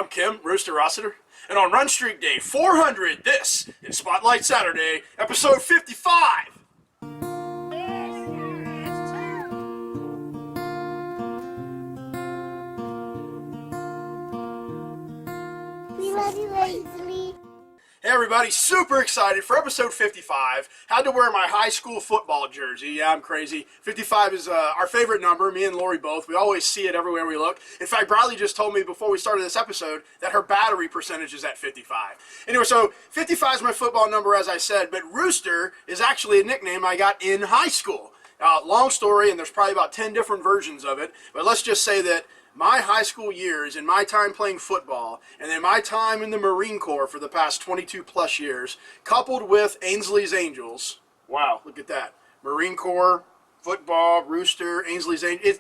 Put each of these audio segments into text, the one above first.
I'm Kim, Rooster Rossiter, and on Run Streak Day 400, this is Spotlight Saturday, episode 55. We love you, Ainsley. Hey everybody, super excited for episode 55. Had to wear my high school football jersey. Yeah, I'm crazy. 55 is our favorite number, me and Lori both. We always see it everywhere we look. In fact, Bradley just told me before we started this episode that her battery percentage is at 55. Anyway, so 55 is my football number, as I said, but Rooster is actually a nickname I got in high school. Long story, and there's probably about 10 different versions of it, but let's just say that my high school years and my time playing football and then my time in the Marine Corps for the past 22 plus years, coupled with Ainsley's Angels. Wow, look at that. Marine Corps, football, Rooster, Ainsley's Angels.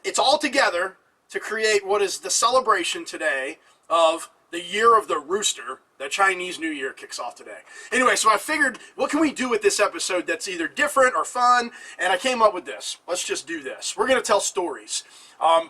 It's all together to create what is the celebration today of the year of the Rooster. The Chinese New Year kicks off today. Anyway, so I figured, what can we do with this episode that's either different or fun? And I came up with this. Let's just do this. We're going to tell stories.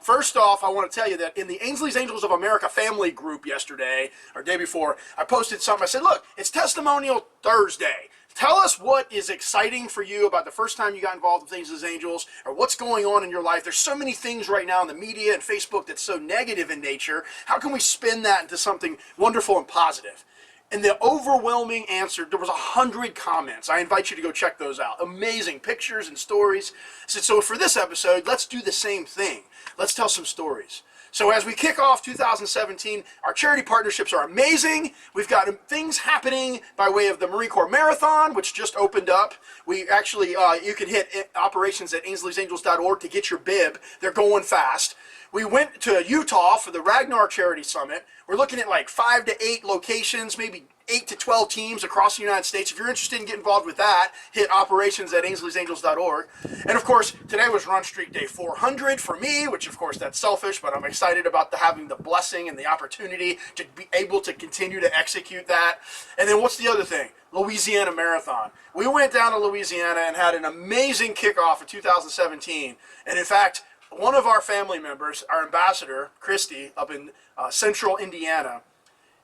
First off, I want to tell you that in the Ainsley's Angels of America family group yesterday, or day before, I posted something. I said, look, it's Testimonial Thursday. Tell us what is exciting for you about the first time you got involved with Ainsley's Angels, or what's going on in your life. There's so many things right now in the media and Facebook that's so negative in nature. How can we spin that into something wonderful and positive? And the overwhelming answer, there was 100 comments. I invite you to go check those out. Amazing pictures and stories. So for this episode, let's do the same thing. Let's tell some stories. So as we kick off 2017, our charity partnerships are amazing. We've got things happening by way of the Marine Corps Marathon, which just opened up. We actually, you can hit operations at Ainsley'sAngels.org to get your bib. They're going fast. We went to Utah for the Ragnar Charity Summit. We're looking at like 5 to 8 locations, maybe 8 to 12 teams across the United States. If you're interested in getting involved with that, hit operations at Ainsley'sAngels.org. And of course, today was Run Streak Day 400 for me, which of course that's selfish, but I'm excited about having the blessing and the opportunity to be able to continue to execute that. And then what's the other thing? Louisiana Marathon. We went down to Louisiana and had an amazing kickoff of 2017. And in fact, one of our family members, our ambassador, Christy, up in central Indiana,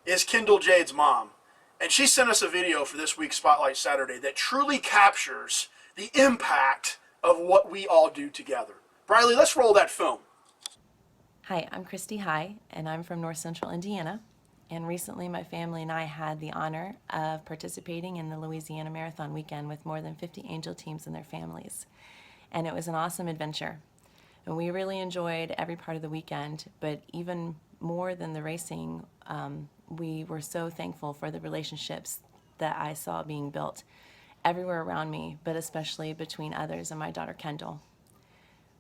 is Kendall Jade's mom. And she sent us a video for this week's Spotlight Saturday that truly captures the impact of what we all do together. Briley, let's roll that film. Hi, I'm Christy High, and I'm from North Central Indiana. And recently my family and I had the honor of participating in the Louisiana Marathon weekend with more than 50 Angel teams and their families. And it was an awesome adventure. And we really enjoyed every part of the weekend, but even more than the racing, we were so thankful for the relationships that I saw being built everywhere around me, but especially between others and my daughter Kendall.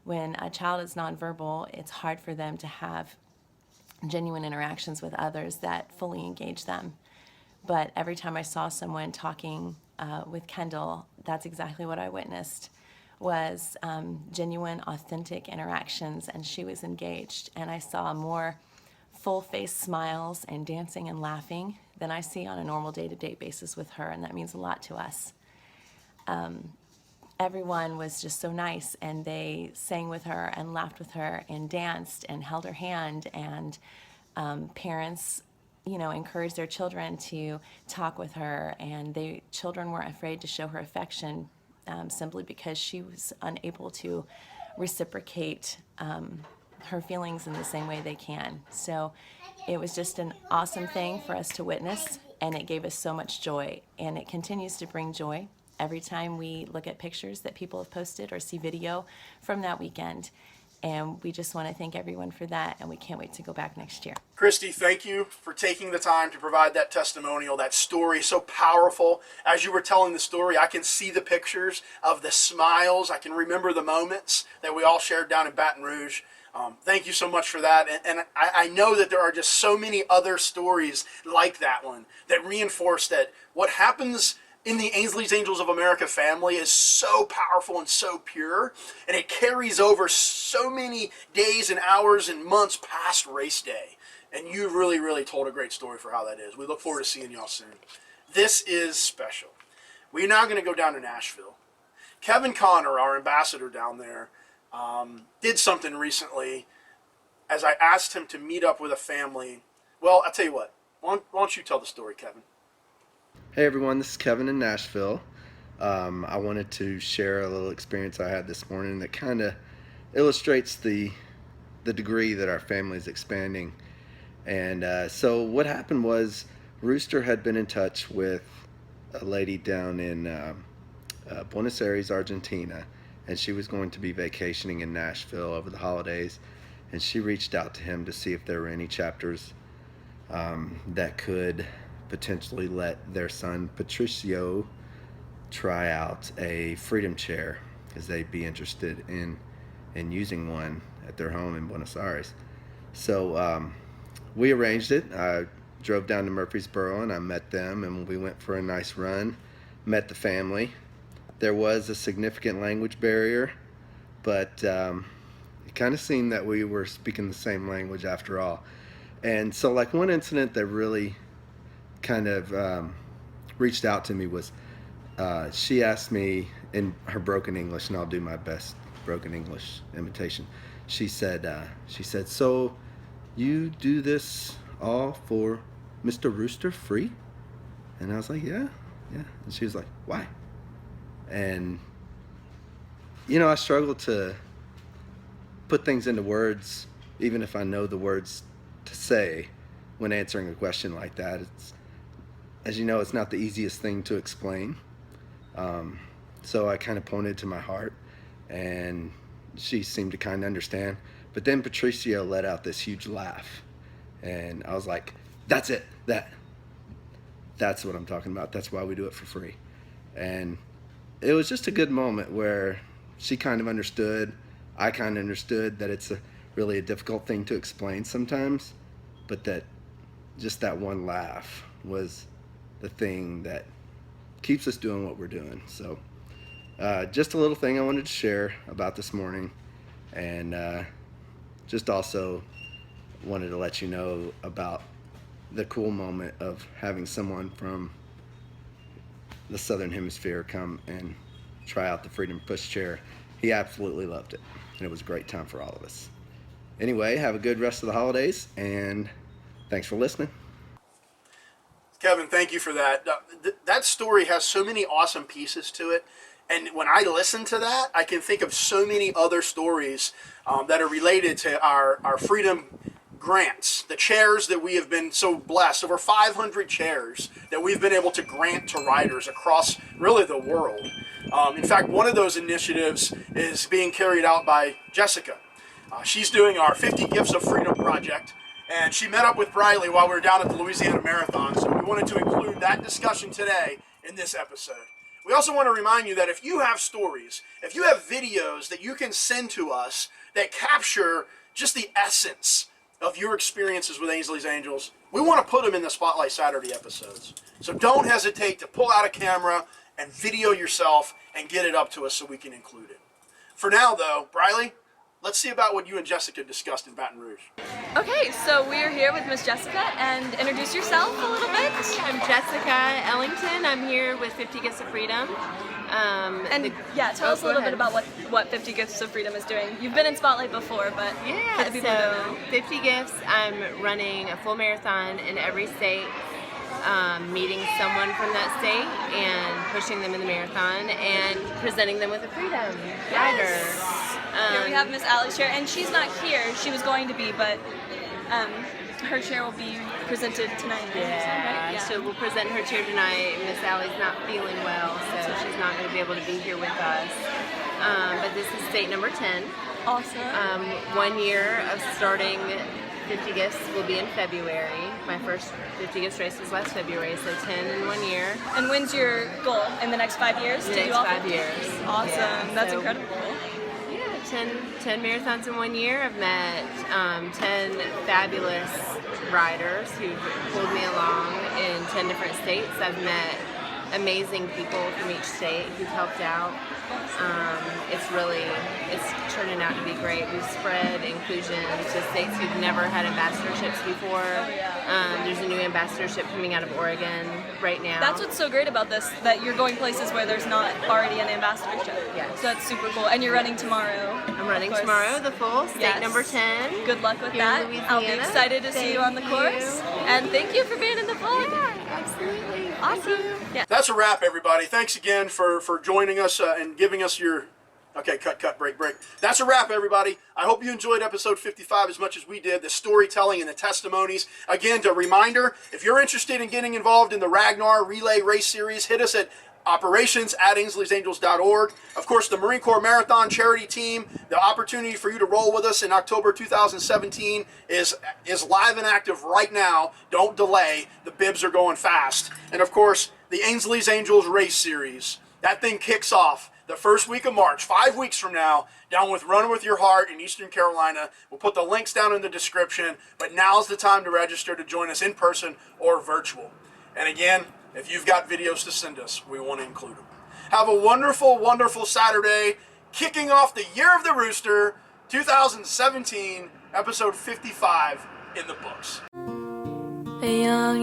When a child is nonverbal, it's hard for them to have genuine interactions with others that fully engage them. But every time I saw someone talking with Kendall, that's exactly what I witnessed. Was genuine, authentic interactions, and she was engaged. And I saw more full-face smiles and dancing and laughing than I see on a normal day-to-day basis with her, and that means a lot to us. Everyone was just so nice, and they sang with her and laughed with her and danced and held her hand, and parents, encouraged their children to talk with her, and children weren't afraid to show her affection simply because she was unable to reciprocate her feelings in the same way they can. So it was just an awesome thing for us to witness, and it gave us so much joy, and it continues to bring joy every time we look at pictures that people have posted or see video from that weekend. And we just want to thank everyone for that, and we can't wait to go back next year. Christy, thank you for taking the time to provide that testimonial, that story, so powerful. As you were telling the story, I can see the pictures of the smiles. I can remember the moments that we all shared down in Baton Rouge. Thank you so much for that. And I know that there are just so many other stories like that one that reinforce that what happens in the Ainsley's Angels of America family is so powerful and so pure, and it carries over so many days and hours and months past race day. And you really, really told a great story for how that is. We look forward to seeing y'all soon. This is special. We're now going to go down to Nashville. Kevin Connor, our ambassador down there, did something recently as I asked him to meet up with a family Well, I'll tell you what. Why don't you tell the story, Kevin? Hey everyone, this is Kevin in Nashville. I wanted to share a little experience I had this morning that kind of illustrates the degree that our family is expanding. And so what happened was Rooster had been in touch with a lady down in Buenos Aires, Argentina, and she was going to be vacationing in Nashville over the holidays. And she reached out to him to see if there were any chapters that could potentially let their son Patricio try out a freedom chair, because they'd be interested in using one at their home in Buenos Aires. So we arranged it. I drove down to Murfreesboro and I met them, and we went for a nice run, met the family. There was a significant language barrier, but it kind of seemed that we were speaking the same language after all. And so like one incident that really kind of reached out to me was she asked me in her broken English, and I'll do my best broken English imitation. She said, so you do this all for Mr. Rooster free? And I was like, yeah. And she was like, why? And I struggle to put things into words, even if I know the words to say when answering a question like that. It's, as you know, it's not the easiest thing to explain. So I kind of pointed to my heart, and she seemed to kind of understand. But then Patricio let out this huge laugh, and I was like, that's it. That's what I'm talking about. That's why we do it for free. And it was just a good moment where she kind of understood, I kind of understood that it's really a difficult thing to explain sometimes, but that just that one laugh was the thing that keeps us doing what we're doing. So just a little thing I wanted to share about this morning, and just also wanted to let you know about the cool moment of having someone from the Southern Hemisphere come and try out the Freedom Pushchair. He absolutely loved it, and it was a great time for all of us. Anyway, have a good rest of the holidays, and thanks for listening. Kevin, thank you for that. That story has so many awesome pieces to it. And when I listen to that, I can think of so many other stories that are related to our freedom grants, the chairs that we have been so blessed, over 500 chairs that we've been able to grant to riders across really the world. In fact, one of those initiatives is being carried out by Jessica. She's doing our 50 Gifts of Freedom project, and she met up with Briley while we were down at the Louisiana Marathon, so we wanted to include that discussion today in this episode. We also want to remind you that if you have stories, if you have videos that you can send to us that capture just the essence of your experiences with Ainsley's Angels, we want to put them in the Spotlight Saturday episodes. So don't hesitate to pull out a camera and video yourself and get it up to us so we can include it. For now, though, Briley, let's see about what you and Jessica discussed in Baton Rouge. Okay, so we are here with Miss Jessica, and introduce yourself a little bit. I'm Jessica Ellington. I'm here with 50 Gifts of Freedom. Tell us a little bit about what 50 Gifts of Freedom is doing. You've been in Spotlight before, but for the people who don't know. 50 Gifts, I'm running a full marathon in every state, meeting someone from that state and pushing them in the marathon and presenting them with a freedom rider. Here we have Miss Allie's chair, and she's not here. She was going to be, but her chair will be presented tonight. Yeah, so we'll present her chair tonight. Miss Allie's not feeling well, so she's not going to be able to be here with us. But this is state number 10. Awesome. 1 year of starting 50 Gifts will be in February. My first 50 Gifts race was last February, so 10 in 1 year. And when's your goal? In the next 5 years? The next 5 years. Awesome. Yeah, That's so, incredible. 10 marathons in 1 year. I've met 10 fabulous riders who've pulled me along in 10 different states. I've met amazing people from each state who've helped out. It's turning out to be great. We've spread inclusion to states who've never had ambassadorships before. There's a new ambassadorship coming out of Oregon right now. That's what's so great about this, that you're going places where there's not already an ambassadorship. Yes. So that's super cool. And you're running tomorrow. I'm I'm running course. tomorrow, the full, state Yes. number 10. Good luck with Here in that. I'll be Louisiana. excited to see you on the Thank course. you. And thank you for being in the vlog. Yeah, absolutely. Awesome. Yeah. That's a wrap, everybody. Thanks again for joining us and giving us your... Okay, cut, break. That's a wrap, everybody. I hope you enjoyed episode 55 as much as we did, the storytelling and the testimonies. Again, a reminder, if you're interested in getting involved in the Ragnar Relay Race Series, hit us at operations@ainsleysangels.org. Of course, the Marine Corps Marathon Charity Team, the opportunity for you to roll with us in October 2017 is live and active right now. Don't delay. The bibs are going fast. And of course, the Ainsley's Angels Race Series. That thing kicks off the first week of March, 5 weeks from now, down with Run With Your Heart in Eastern Carolina. We'll put the links down in the description, but now's the time to register to join us in person or virtual. And again, if you've got videos to send us, we want to include them. Have a wonderful, wonderful Saturday, kicking off the Year of the Rooster, 2017, episode 55 in the books. A young